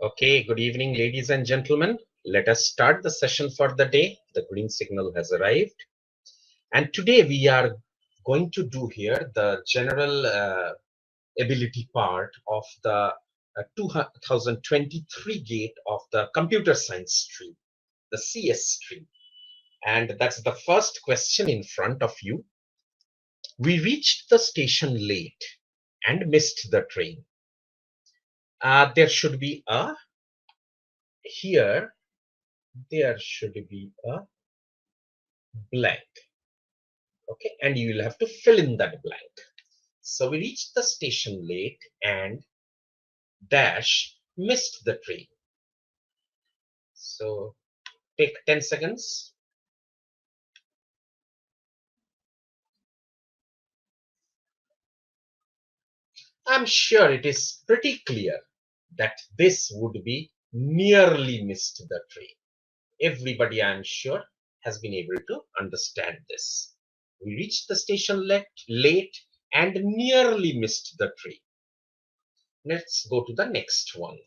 Okay, good evening, ladies and gentlemen. Let us start the session for the day. The green signal has arrived. And today we are going to do here the general ability part of the 2023 gate of the computer science stream, the CS stream. And that's the first question in front of you. We reached the station late and missed the train. There should be a, here, there should be a blank. Okay, and you will have to fill in that blank. So we reached the station late and dash missed the train. So take 10 seconds. I'm sure it is pretty clear that this would be nearly missed the train. Everybody, I'm sure, has been able to understand this. We reached the station late and nearly missed the train. Let's go to the next one.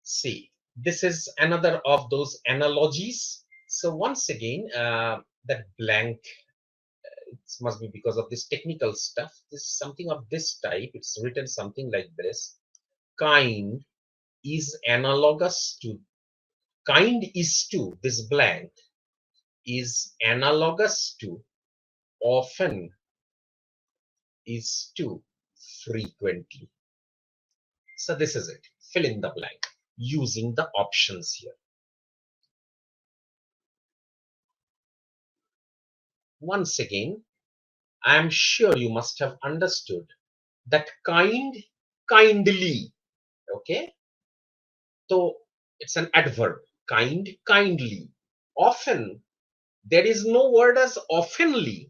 See, this is another of those analogies. So once again, that blank, it must be because of this technical stuff. This is something of this type. It's written something like this. Kind is analogous to, kind is to, this blank is analogous to, often is to, frequently. So this is it. Fill in the blank using the options here. Once again, I am sure you must have understood that kind, kindly. Okay, so it's an adverb. Kind, kindly. Often, there is no word as oftenly,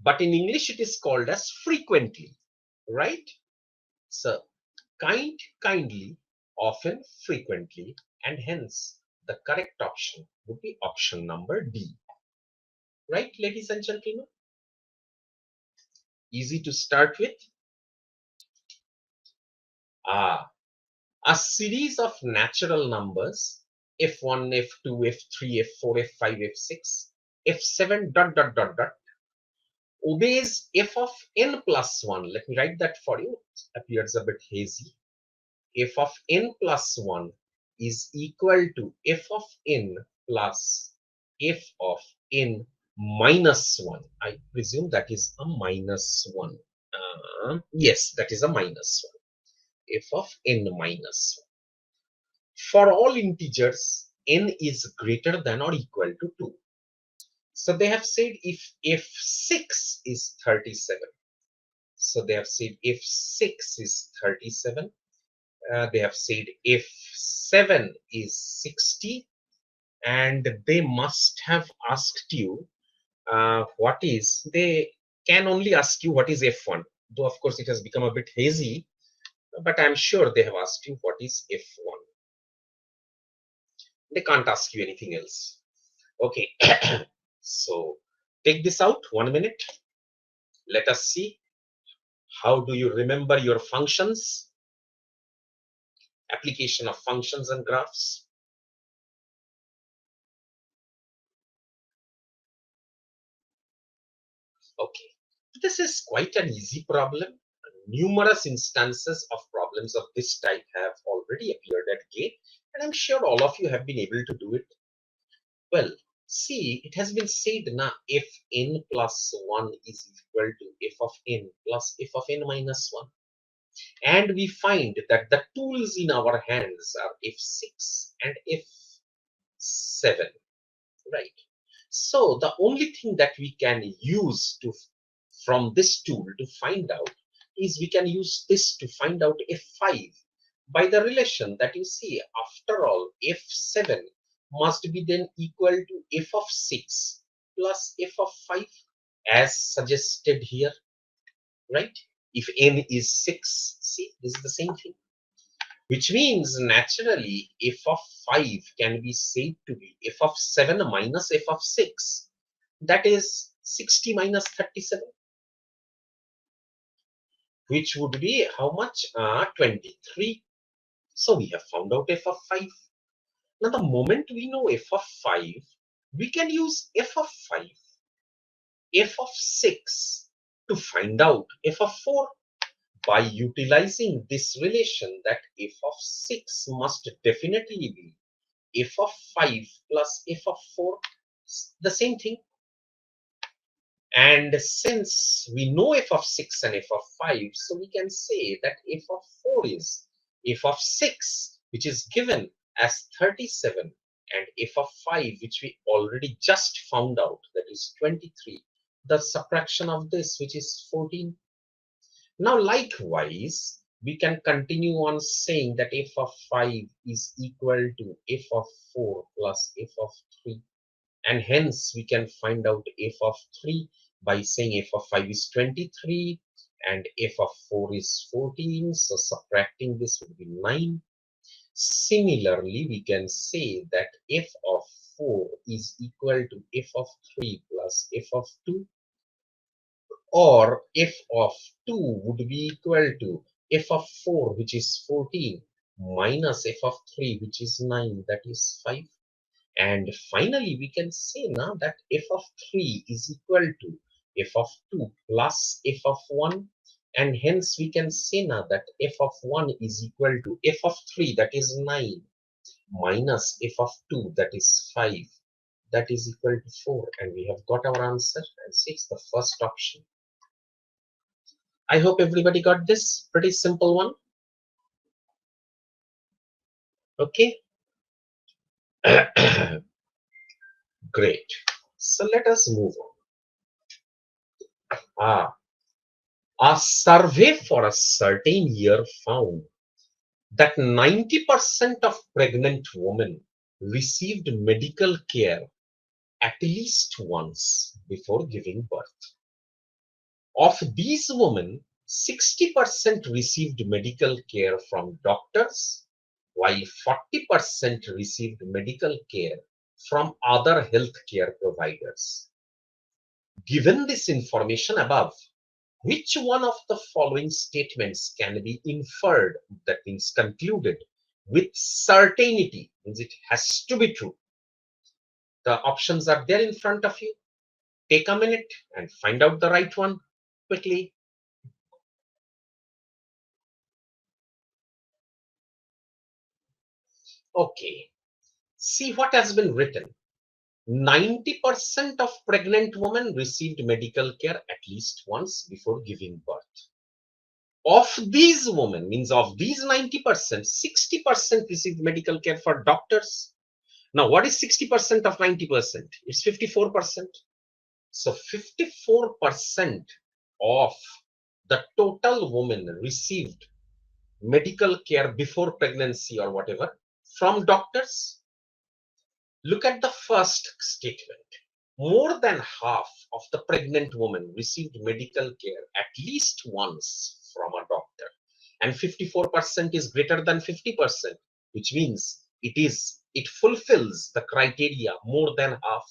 but in English it is called as frequently, right? So kind, kindly, often, frequently, and hence the correct option would be option number D. Right, ladies and gentlemen? Easy to start with. A series of natural numbers f1, f2, f3, f4, f5, f6, f7 dot dot dot dot obeys f of n plus 1. Let me write that for you. It appears a bit hazy. F of n plus 1 is equal to f of n plus f of n minus 1. I presume that is a minus 1. Yes, that is a minus 1. F of n minus 1. For all integers, n is greater than or equal to 2. So they have said if f6 is 37. So they have said if 6 is 37. They have said if 7 is 60. And they must have asked you what is, they can only ask you what is f1. Though, of course, it has become a bit hazy. But I'm sure they have asked you what is f1. They can't ask you anything else. Okay, so take this out 1 minute. Let us see how do you remember your functions, application of functions and graphs. Okay, this is quite an easy problem. Numerous instances of problems of this type have already appeared at GATE, and I'm sure all of you have been able to do it. Well, see, it has been said now if n plus 1 is equal to f of n plus f of n minus 1. And we find that the tools in our hands are f6 and f7, right? So the only thing that we can use to from this tool to find out is we can use this to find out f5 by the relation that you see. After all, f7 must be then equal to f of 6 plus f of 5 as suggested here, right? If n is 6, see, this is the same thing. Which means naturally f of 5 can be said to be f of 7 minus f of 6. That is 60 minus 37. Which would be how much? 23. So we have found out f of 5. Now the moment we know f of 5, we can use f of 5, f of 6 to find out f of 4 by utilizing this relation that f of 6 must definitely be f of 5 plus f of 4, the same thing. And since we know f of 6 and f of 5, so we can say that f of 4 is f of 6, which is given as 37, and f of 5, which we already just found out, that is 23. The subtraction of this, which is 14. Now, likewise, we can continue on saying that f of 5 is equal to f of 4 plus f of 3. And hence, we can find out f of 3 by saying f of 5 is 23 and f of 4 is 14. So, subtracting this would be 9. Similarly, we can say that f of 4 is equal to f of 3 plus f of 2, or f of 2 would be equal to f of 4, which is 14, minus f of 3, which is 9, that is 5. And finally, we can say now that f of 3 is equal to f of 2 plus f of 1. And hence, we can say now that f of 1 is equal to f of 3, that is 9, minus f of 2, that is 5. That is equal to 4. And we have got our answer. And 6, the first option. I hope everybody got this. Pretty simple one. Okay. Great. So let us move on. A survey for a certain year found that 90% of pregnant women received medical care at least once before giving birth. Of these women, 60% received medical care from doctors, while 40% received medical care from other healthcare providers. Given this information above, which one of the following statements can be inferred, that means concluded, with certainty, means it has to be true? The options are there in front of you. Take a minute and find out the right one quickly. Okay, see what has been written. 90% of pregnant women received medical care at least once before giving birth. Of these women, means of these 90%, 60% received medical care for doctors. Now, what is 60% of 90%? It's 54%. So 54% of the total women received medical care before pregnancy or whatever from doctors. Look at the first statement. More than half of the pregnant women received medical care at least once from a doctor. And 54% is greater than 50%, which means it fulfills the criteria more than half.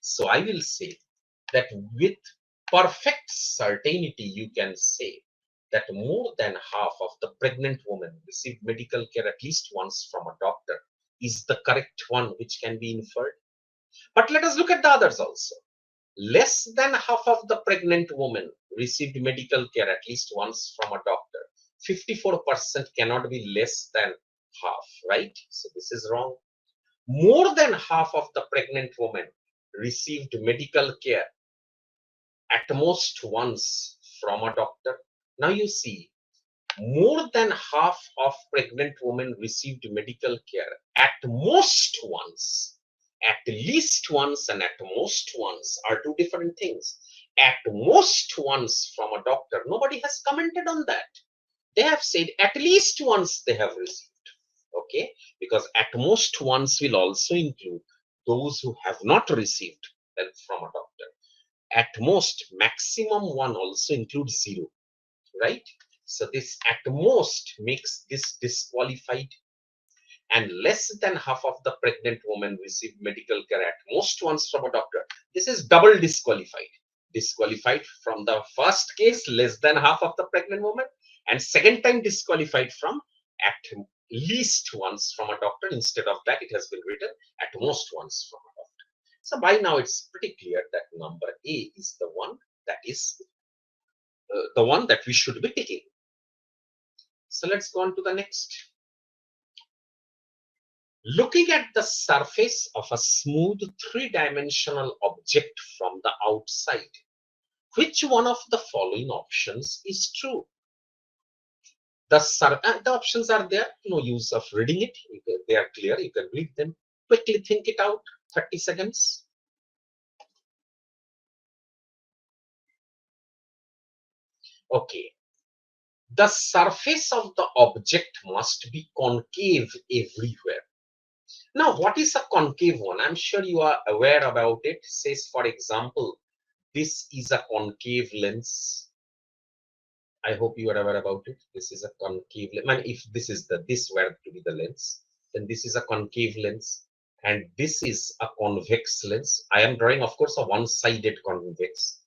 So I will say that with perfect certainty, you can say that more than half of the pregnant women received medical care at least once from a doctor is the correct one which can be inferred. But let us look at the others also. Less than half of the pregnant women received medical care at least once from a doctor. 54% cannot be less than half, right? So this is wrong. More than half of the pregnant women received medical care at most once from a doctor. Now you see, more than half of pregnant women received medical care at most once. At least once and at most once are two different things. At most once from a doctor, nobody has commented on that. They have said at least once they have received. Okay, because at most once will also include those who have not received help from a doctor. At most, maximum one also includes 0, right? So this at most makes this disqualified. And less than half of the pregnant women receive medical care at most once from a doctor. This is double disqualified. Disqualified from the first case, less than half of the pregnant woman, and second time disqualified from at least once from a doctor. Instead of that, it has been written at most once from a doctor. So by now it's pretty clear that number A is the one that we should be picking. So let's go on to the next. Looking at the surface of a smooth three-dimensional object from the outside, which one of the following options is true? The options are there, no use of reading it. They are clear, you can read them. Quickly think it out, 30 seconds. Okay. The surface of the object must be concave everywhere. Now, what is a concave one? I'm sure you are aware about it. Says, for example, this is a concave lens. I hope you are aware about it. This is a concave lens. I mean, if this were to be the lens, then this is a concave lens, and this is a convex lens. I am drawing, of course, a one-sided convex,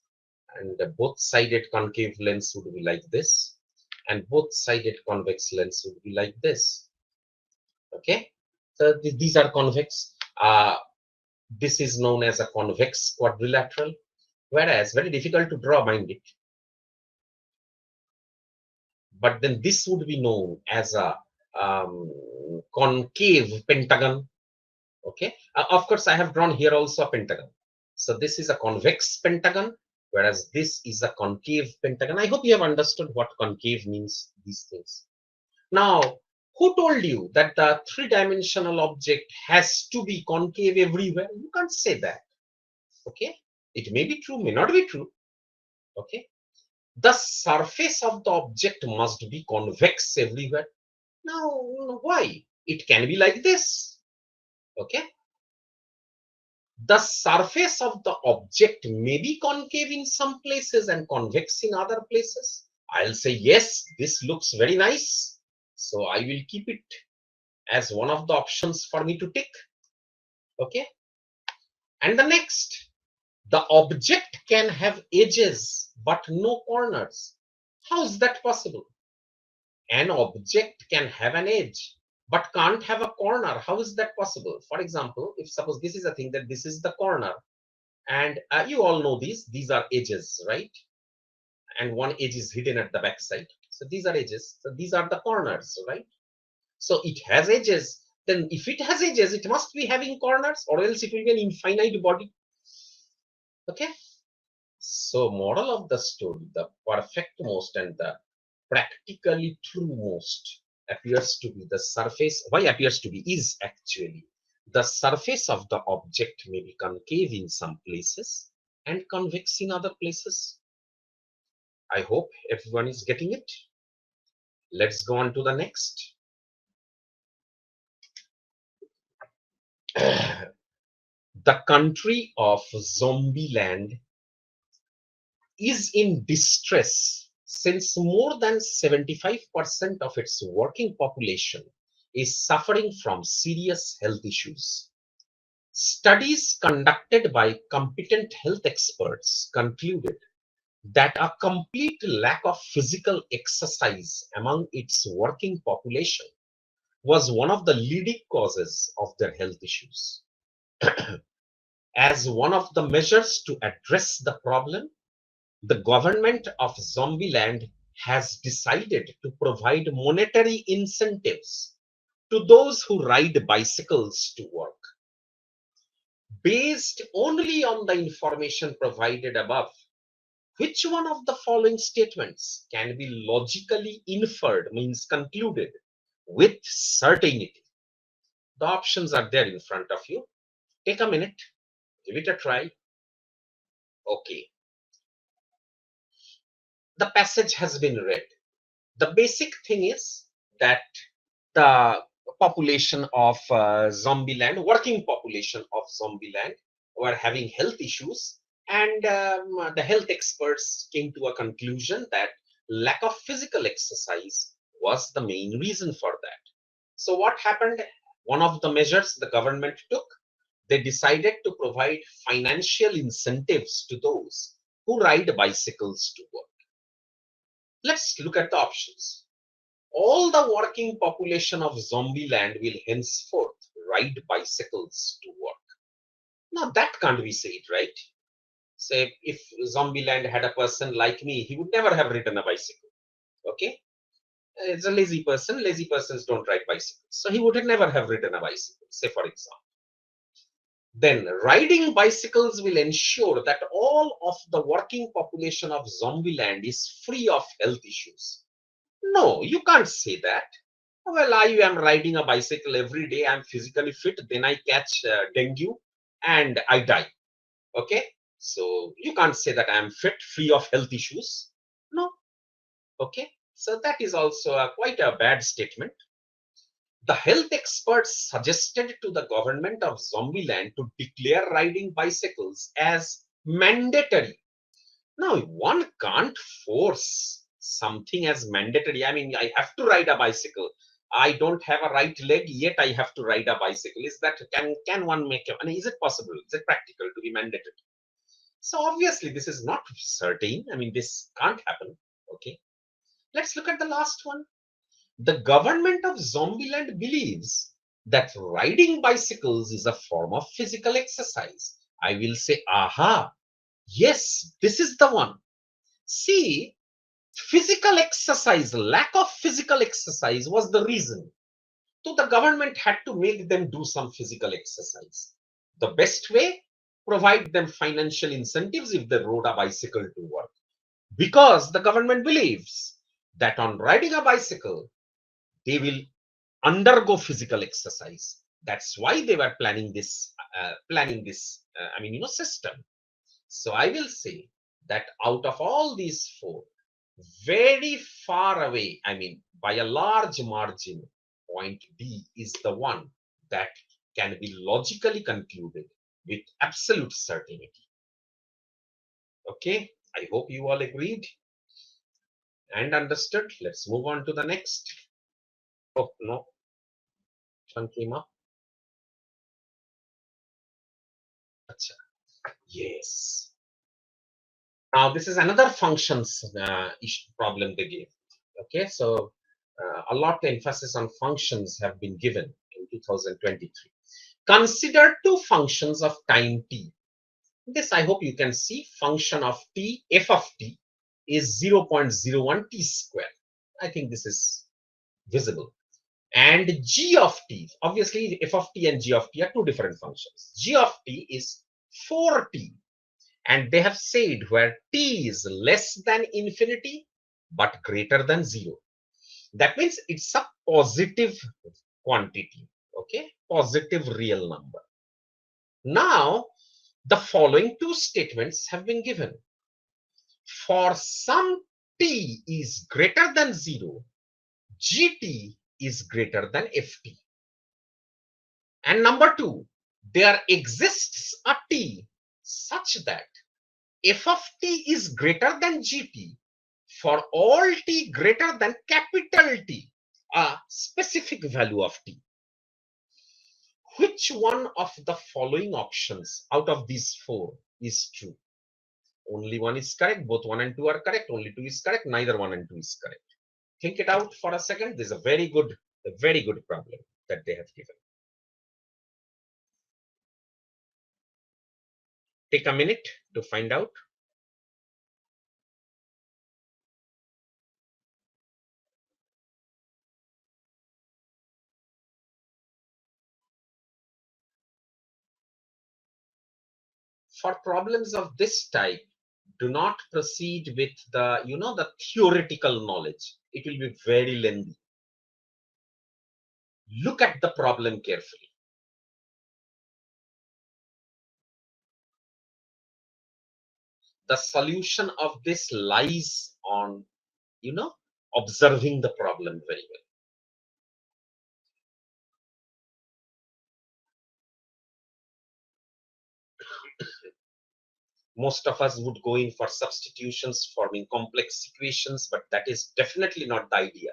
and the both-sided concave lens would be like this, and both-sided convex lens would be like this. Okay, so these are convex. This is known as a convex quadrilateral, whereas very difficult to draw, mind it. But then this would be known as a concave pentagon. Okay, of course I have drawn here also a pentagon. So this is a convex pentagon, whereas this is a concave pentagon. I hope you have understood what concave means, these things. Now, who told you that the three-dimensional object has to be concave everywhere? You can't say that. Okay, it may be true, may not be true. Okay, the surface of the object must be convex everywhere. Now, why? It can be like this. Okay, the surface of the object may be concave in some places and convex in other places. I'll say, yes, this looks very nice, so I will keep it as one of the options for me to tick. Okay, and the next, the object can have edges but no corners. How is that possible? An object can have an edge but can't have a corner. How is that possible? For example, if suppose this is a thing that this is the corner, and you all know these are edges, right? And one edge is hidden at the back side. So these are edges. So these are the corners, right? So it has edges. Then if it has edges, it must be having corners, or else it will be an infinite body. Okay. So moral of the story, the perfect most and the practically true most appears to be the surface. Why appears to be is actually the surface of the object may be concave in some places and convex in other places. I hope everyone is getting it. Let's go on to the next. The country of Zombieland is in distress since more than 75% of its working population is suffering from serious health issues. Studies conducted by competent health experts concluded that a complete lack of physical exercise among its working population was one of the leading causes of their health issues. As one of the measures to address the problem, the government of Zombieland has decided to provide monetary incentives to those who ride bicycles to work. Based only on the information provided above, which one of the following statements can be logically inferred, means concluded, with certainty? The options are there in front of you. Take a minute, give it a try. Okay. The passage has been read. The basic thing is that the population of Zombieland, working population of Zombieland, were having health issues, and the health experts came to a conclusion that lack of physical exercise was the main reason for that. So what happened? One of the measures the government took, they decided to provide financial incentives to those who ride bicycles to work. Let's look at the options. all the working population of Zombieland will henceforth ride bicycles to work. Now that can't be said, right? Say if Zombieland had a person like me, he would never have ridden a bicycle. Okay, it's a lazy person. Lazy persons don't ride bicycles, so he would never have ridden a bicycle. Say for example. Then riding bicycles will ensure that all of the working population of Zombieland is free of health issues. No, you can't say that. Well, I am riding a bicycle every day. I'm physically fit. Then I catch dengue and I die. Okay. So you can't say that I'm fit, free of health issues. No. Okay. So that is also quite a bad statement. The health experts suggested to the government of Zombieland to declare riding bicycles as mandatory. Now, one can't force something as mandatory. I mean, I have to ride a bicycle. I don't have a right leg, yet I have to ride a bicycle. Is that, can one make it? I mean, is it possible? Is it practical to be mandatory? So obviously, this is not certain. I mean, this can't happen. Okay. Let's look at the last one. The government of Zombieland believes that riding bicycles is a form of physical exercise. I will say, aha, yes, this is the one. See, physical exercise, lack of physical exercise was the reason. So the government had to make them do some physical exercise. The best way, provide them financial incentives if they rode a bicycle to work. Because the government believes that on riding a bicycle, they will undergo physical exercise. That's why they were planning this, system. So I will say that out of all these four, very far away, I mean, by a large margin, point B is the one that can be logically concluded with absolute certainty. Okay, I hope you all agreed and understood. Let's move on to the next. Oh, no, one came up. Achha. Yes. Now, this is another functions problem they gave. Okay, so a lot of emphasis on functions have been given in 2023. Consider two functions of time t. This I hope you can see. Function of t, f of t, is 0.01 t square. I think this is visible. And g of t, obviously f of t and g of t are two different functions. G of t is 4t. And they have said where t is less than infinity but greater than 0. That means it's a positive quantity, okay? Positive real number. Now, the following two statements have been given. For some t is greater than 0, gt is greater than ft. And number two, there exists a t such that f of t is greater than gt for all t greater than capital T, a specific value of t. Which one of the following options out of these four is true? Only one is correct, both 1 and 2 are correct, only 2 is correct, neither 1 and 2 is correct. Think it out for a second. This is a very good problem that they have given. Take a minute to find out. For problems of this type, do not proceed with the theoretical knowledge. It will be very lengthy. Look at the problem carefully. The solution of this lies on, observing the problem very well. Most of us would go in for substitutions, forming complex equations, but that is definitely not the idea.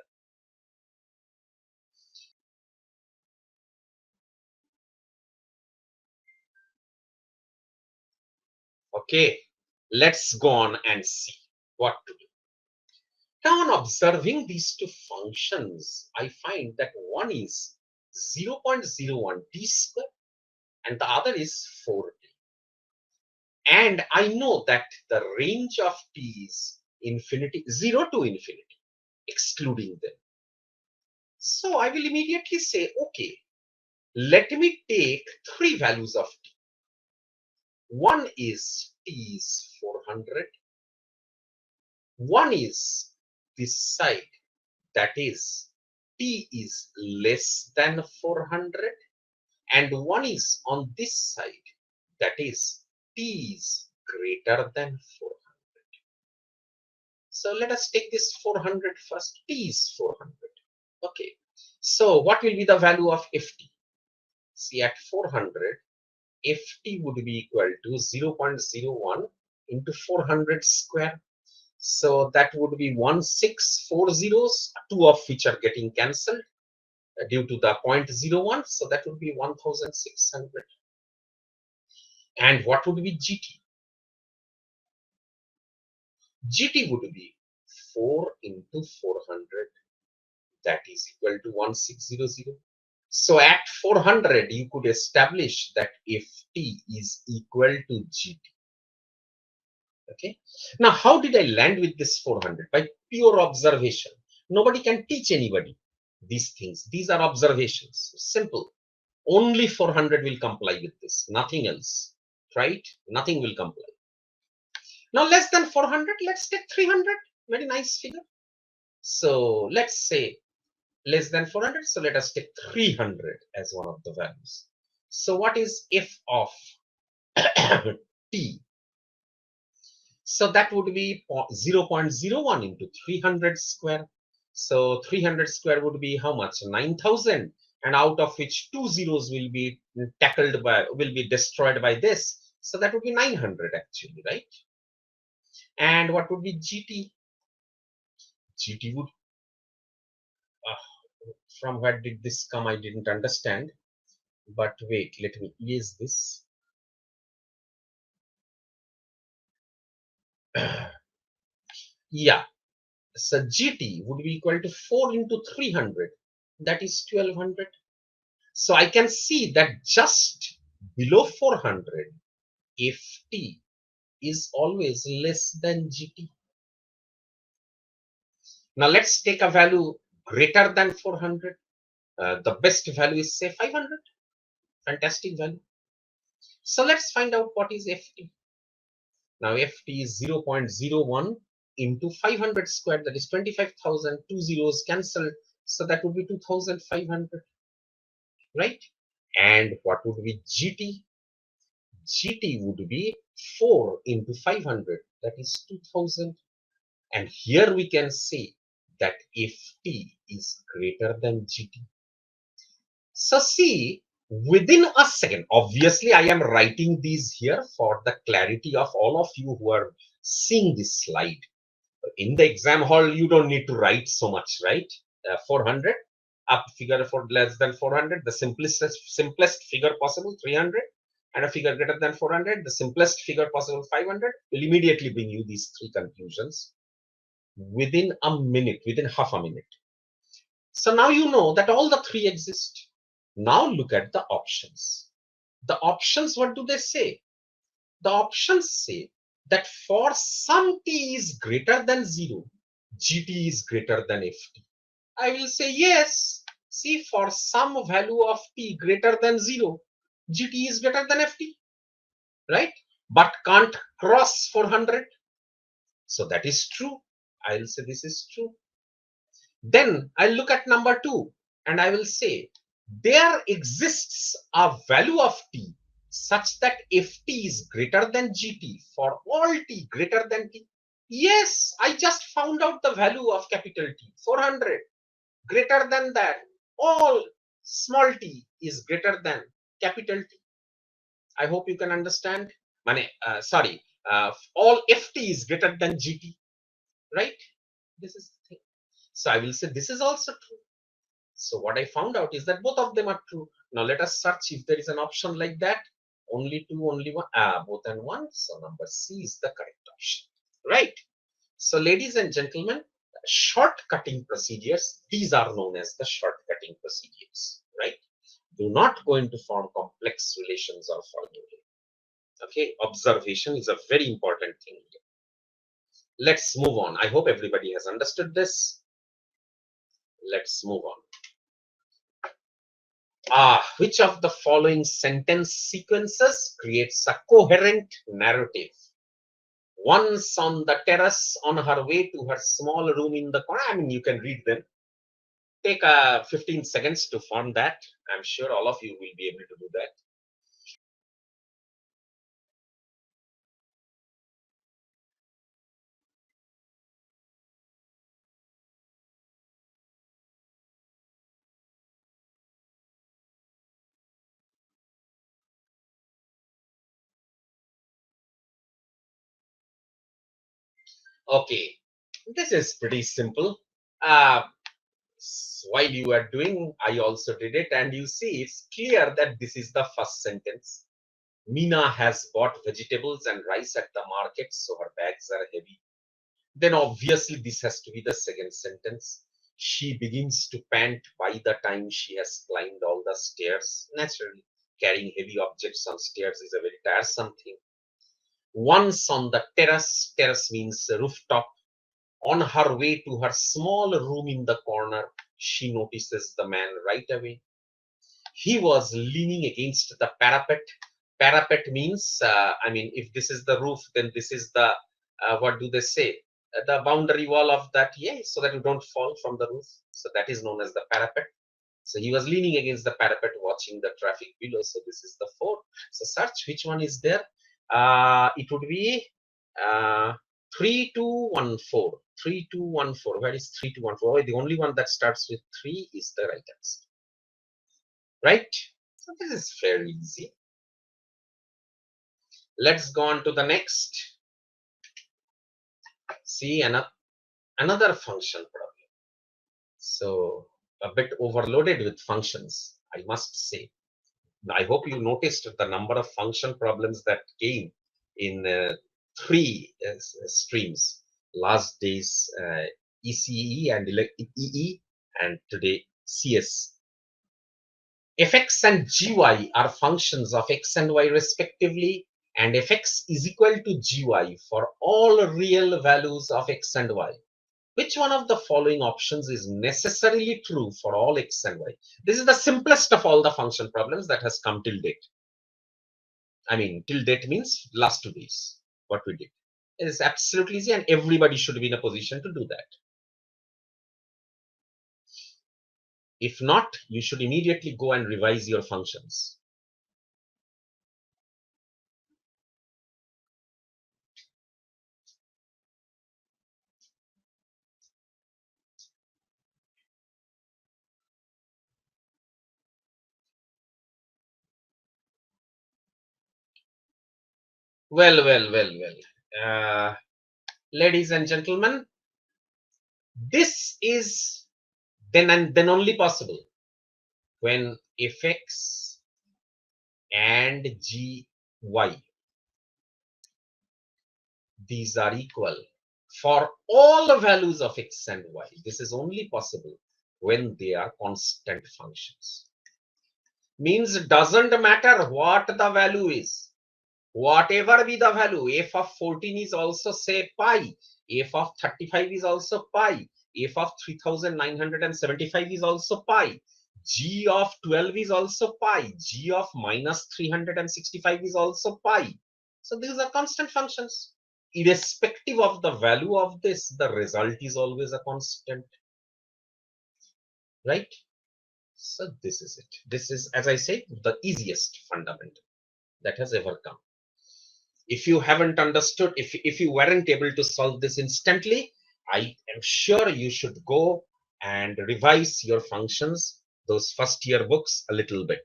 Okay, let's go on and see what to do. Now, on observing these two functions, I find that one is 0.01 t square and the other is 4t. And I know that the range of t is infinity, 0 to infinity, excluding them. So I will immediately say, okay, let me take three values of t. One is t is 400. One is this side, that is t is less than 400. And one is on this side, that is t is greater than 400. So let us take this 400 first. T is 400. Okay. So what will be the value of ft? See, at 400, ft would be equal to 0.01 into 400 square. So that would be 1640s, two of which are getting cancelled due to the 0.01. So that would be 1600. And what would be gt? GT would be 4 into 400, that is equal to 1600. So at 400, you could establish that if T is equal to GT. Okay. Now, how did I land with this 400? By pure observation. Nobody can teach anybody these things. These are observations. Simple. Only 400 will comply with this. Nothing else. Right? Nothing will comply. Now, less than 400, let's take 300. Very nice figure. So let's say less than 400. So let us take 300 as one of the values. So what is f of t? So that would be 0.01 into 300 square. So 300 square would be how much? 9,000. And out of which two zeros will be destroyed by this. So that would be 900 actually, right? And what would be GT? GT would, from where did this come? I didn't understand. But wait, let me erase this. Yeah, so GT would be equal to 4 into 300. That is 1200. So I can see that just below 400, if T is always less than GT. Now let's take a value greater than 400. The best value is say 500. Fantastic value. So let's find out what is FT. Now FT is 0.01 into 500 squared, that is 25,000. Two zeros cancelled, so that would be 2,500, right? And what would be GT? GT would be 4 into 500, that is 2,000. And here we can say that if T is greater than GT. So see, within a second, obviously I am writing these here for the clarity of all of you who are seeing this slide. In the exam hall, you don't need to write so much, right? 400, up figure for less than 400, the simplest figure possible, 300, and a figure greater than 400, the simplest figure possible, 500, will immediately bring you these three conclusions within a minute, within half a minute. So now you know that all the three exist. Now look at the options. The options, what do they say? The options say that for some t is greater than 0, gt is greater than ft. I will say yes. See, for some value of t greater than 0, gt is greater than ft, right? But can't cross 400. So that is true. I will say this is true. Then I'll look at number 2 and I will say there exists a value of t such that if t is greater than gt for all t greater than t. Yes, I just found out the value of capital T, 400. Greater than that, all small t is greater than capital T. I hope you can understand. Sorry, all ft is greater than gt, right? This is the thing. So I will say this is also true. So what I found out is that both of them are true. Now let us search if there is an option like that. Only two, only one. Both and one. So number C is the correct option. Right. So ladies and gentlemen, Shortcutting procedures, these are known as the shortcutting procedures, right? Do not going to form complex relations or formulae. Okay, observation is a very important thing. Let's move on. I hope everybody has understood this. Let's move on. Which of the following sentence sequences creates a coherent narrative? Once on the terrace on her way to her small room in the corner. I mean, you can read them. Take 15 seconds to form that. I'm sure all of you will be able to do that. Okay, this is pretty simple. Uh, while you are doing, I also did it, and you see it's clear that this is the first sentence. Meena has bought vegetables and rice at the market, so her bags are heavy. Then obviously this has to be the second sentence. She begins to pant by the time she has climbed all the stairs. Naturally, carrying heavy objects on stairs is a very tiresome thing. Once on the terrace, terrace means rooftop. On her way to her small room in the corner, she notices the man right away. He was leaning against the parapet. Parapet means, I mean, if this is the roof, then this is the, what do they say? The boundary wall of that, yeah, so that you don't fall from the roof. So that is known as the parapet. So he was leaning against the parapet watching the traffic below. So this is the 4. So search which one is there. It would be 3214. 3214. Where is 3214? The only one that starts with 3 is the right answer. Right? So this is fairly easy. Let's go on to the next. See another function problem. So a bit overloaded with functions, I must say. I hope you noticed the number of function problems that came in 3 streams. Last days ECE and EE, and today CS. Fx and gy are functions of x and y respectively, and fx is equal to gy for all real values of x and y. Which one of the following options is necessarily true for all x and y? This is the simplest of all the function problems that has come till date. I mean, till date means last 2 days, what we did. It is absolutely easy, and everybody should be in a position to do that. If not, you should immediately go and revise your functions. Well, ladies and gentlemen, this is then and then only possible when fx and gy, these are equal for all values of x and y. This is only possible when they are constant functions. Means it doesn't matter what the value is. Whatever be the value, f of 14 is also say pi, f of 35 is also pi, f of 3975 is also pi, g of 12 is also pi, g of minus 365 is also pi. So these are constant functions. Irrespective of the value of this, the result is always a constant, right? So this is it. This is, as I say, the easiest fundamental that has ever come. If you haven't understood, if you weren't able to solve this instantly, I am sure you should go and revise your functions, those first year books, a little bit.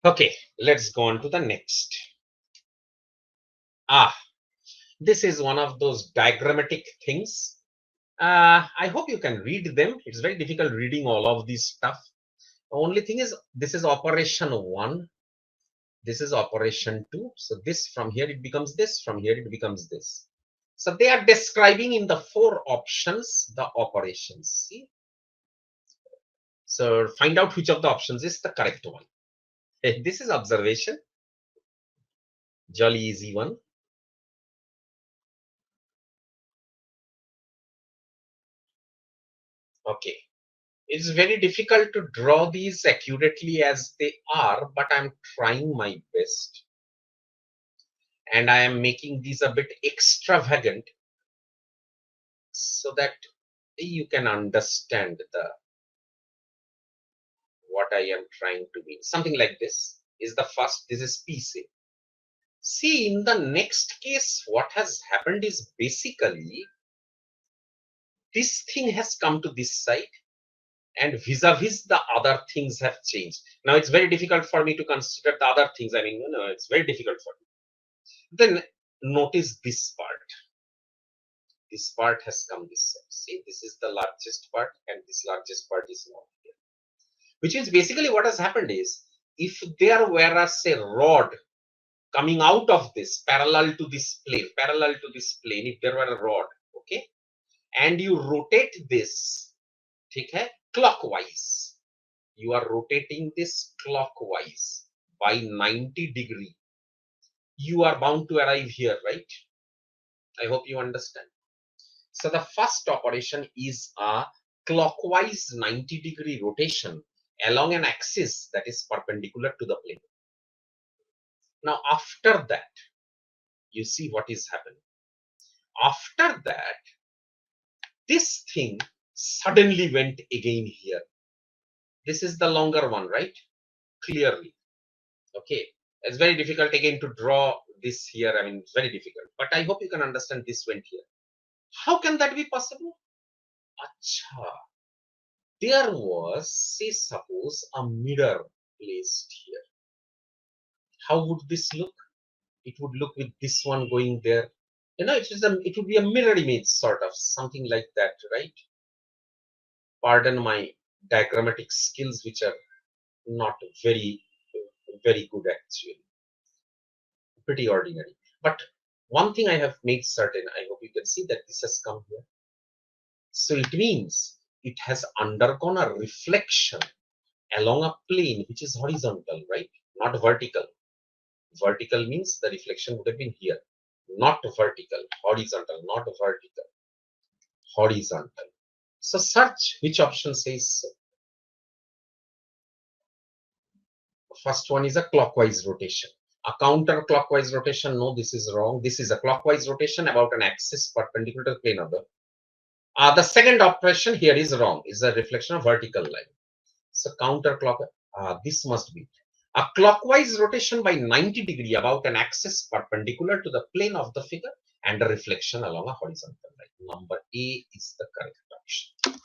Okay, let's go on to the next. This is one of those diagrammatic things. I hope you can read them. It's very difficult reading all of this stuff. The only thing is, this is operation 1. This is operation 2. So this, from here it becomes this, from here it becomes this. So they are describing in the 4 options the operations. See? So find out which of the options is the correct one. This is observation. Jolly easy one. Okay. It's very difficult to draw these accurately as they are, but I'm trying my best. And I am making these a bit extravagant so that you can understand what I am trying to mean. Something like this is the first, this is PC. See, in the next case, what has happened is basically this thing has come to this side and vis-a-vis the other things have changed. Now it's very difficult for me to consider the other things. I mean, it's very difficult for me. Then notice this part. This part has come this side. See, this is the largest part and this largest part is not here. Which means basically what has happened is, if there were a say rod coming out of this parallel to this plane, if there were a rod, okay, and you rotate this, okay, clockwise, you are rotating this clockwise by 90 degree, you are bound to arrive here, right? I hope you understand. So the first operation is a clockwise 90 degree rotation along an axis that is perpendicular to the plane. Now after that, you see what is happening. After that, this thing suddenly went again here. This is the longer one, right? Clearly. Okay. It's very difficult again to draw this here. I mean, it's very difficult. But I hope you can understand this went here. How can that be possible? Acha. There was, say, suppose a mirror placed here. How would this look? It would look with this one going there. It would be a mirror image, sort of, something like that, right? Pardon my diagrammatic skills, which are not very, very good actually. Pretty ordinary. But one thing I have made certain, I hope you can see that this has come here. So it means it has undergone a reflection along a plane which is horizontal, right? Not vertical. Vertical means the reflection would have been here. Not vertical, horizontal, not vertical, horizontal. So search which option says so. First one is a clockwise rotation. A counterclockwise rotation, no, this is wrong. This is a clockwise rotation about an axis perpendicular to the plane of the second operation here is wrong, is a reflection of vertical line. So counterclockwise, this must be a clockwise rotation by 90 degree about an axis perpendicular to the plane of the figure and a reflection along a horizontal line. Number A is the correct option.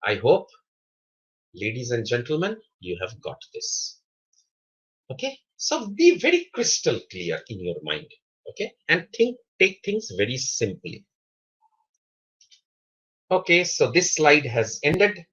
I hope, ladies and gentlemen, you have got this. Okay, so be very crystal clear in your mind, okay, and take things very simply. Okay, so this slide has ended.